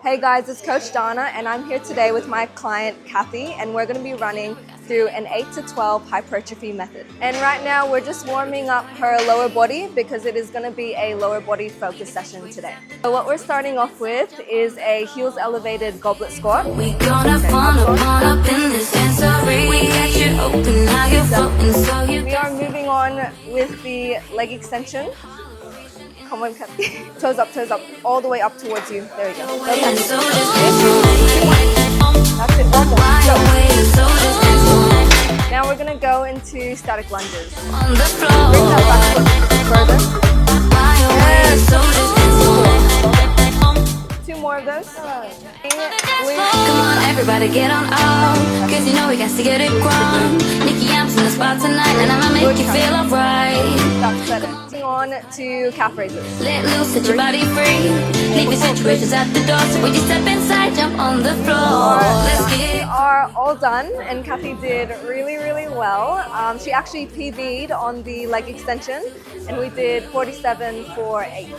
Hey guys, it's Coach Dana and I'm here today with my client Cathy, and we're going to be running through an 8 to 12 hypertrophy method. And right now we're just warming up her lower body because it is going to be a lower body focus session today. So what we're starting off with is a heels elevated goblet squat. We are moving on with the leg extension. Come on, Cathy. Toes up, all the way up towards you. There we go. That's it. One more. Go. Now we're gonna go into static lunges. Bring that back foot further. Yes. Two more of those. Come on, everybody, get on up, cause you know we got to get it wrong. Nikki, I'm in the spot tonight, and I'ma make you feel alright. That's better. Moving on to calf raises. Let loose, set your body free. Leave your situations at the door, so when you step inside, jump on the floor. Let's get it. We are all done, and Cathy did really well. She actually PB'd on the leg extension, and we did 47 for 8.